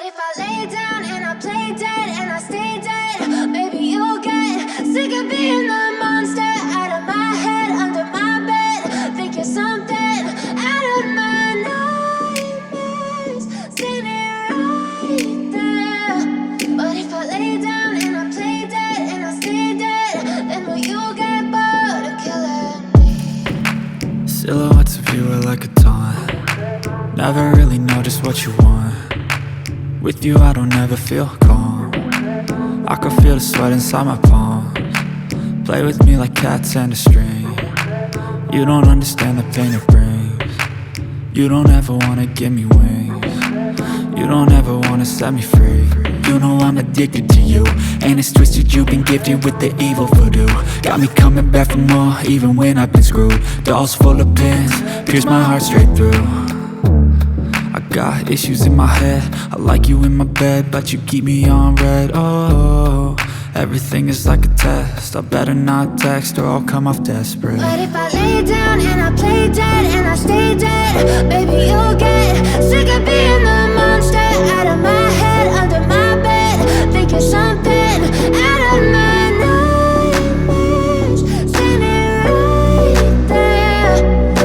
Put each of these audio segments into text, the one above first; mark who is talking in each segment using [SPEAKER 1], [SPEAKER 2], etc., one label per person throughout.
[SPEAKER 1] But if I lay down and I play dead and I stay dead, maybe you'll get sick of being the monster out of my head, under my bed. Think you're something out of my nightmares, standing right there. But if I lay down and I play dead and I stay dead, then will you get bored of killing me?
[SPEAKER 2] Silhouettes of you are like a taunt. Never really know just what you want. With you I don't ever feel calm. I can feel the sweat inside my palms. Play with me like cats and a string. You don't understand the pain it brings. You don't ever wanna give me wings. You don't ever wanna set me free. You know I'm addicted to you, and it's twisted, you've been gifted with the evil voodoo. Got me coming back for more, even when I've been screwed. Dolls full of pins, pierce my heart straight through. I got issues in my head, I like you in my bed, but you keep me on red. Oh, everything is like a test, I better not text or I'll come off desperate.
[SPEAKER 1] But if I lay down and I play dead and I stay dead, baby you'll get sick of being the monster out of my head, under my bed. Think you're something out of my nightmares, standing right there.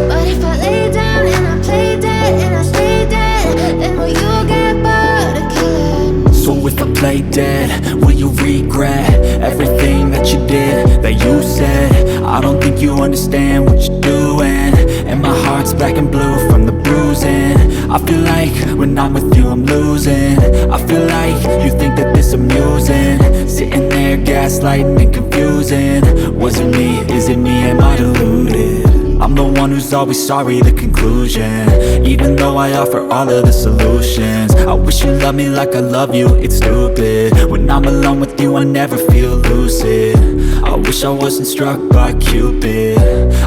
[SPEAKER 1] But if I lay down and I play dead and I stay dead, then will you get bored of killing me?
[SPEAKER 2] So if I play dead, will you regret everything that you did, that you said? I don't think you understand what you're doing, and my heart's black and blue from the bruising. I feel like when I'm with you I'm losing. I feel like you think that this amusing, sitting there gaslighting and confusing. Was it me? Is it me? Am I deluded? I'm the one who's always sorry, the conclusion, even though I offer all of the solutions. I wish you loved me like I love you, it's stupid. When I'm alone with you I never feel lucid. I wish I wasn't struck by Cupid.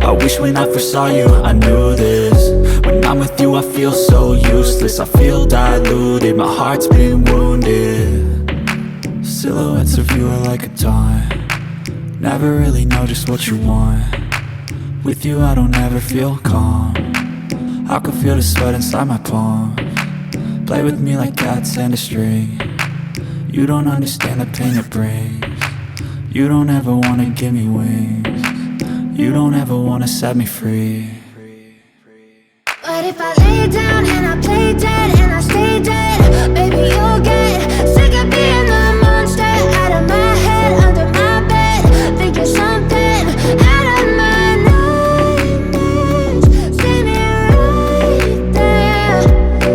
[SPEAKER 2] I wish when I first saw you I knew this. When I'm with you I feel so useless, I feel diluted, my heart's been wounded. Silhouettes of you are like a taunt. Never really know just what you want. With you I don't ever feel calm. I can feel the sweat inside my palms. Play with me like cats and a string. You don't understand the pain it brings. You don't ever wanna give me wings. You don't ever wanna set me free.
[SPEAKER 1] But if I lay down and I play dead and I stay dead, baby you'll get sick of being the monster out of my head, under my bed. Think you're something out of my nightmares, standing right there.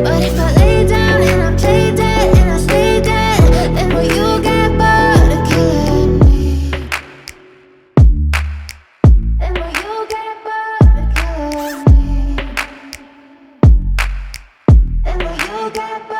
[SPEAKER 1] But if I lay down and I play dead and I stay dead, then will you get bored of killing me? Then will you get bored of killing me? And will you get back?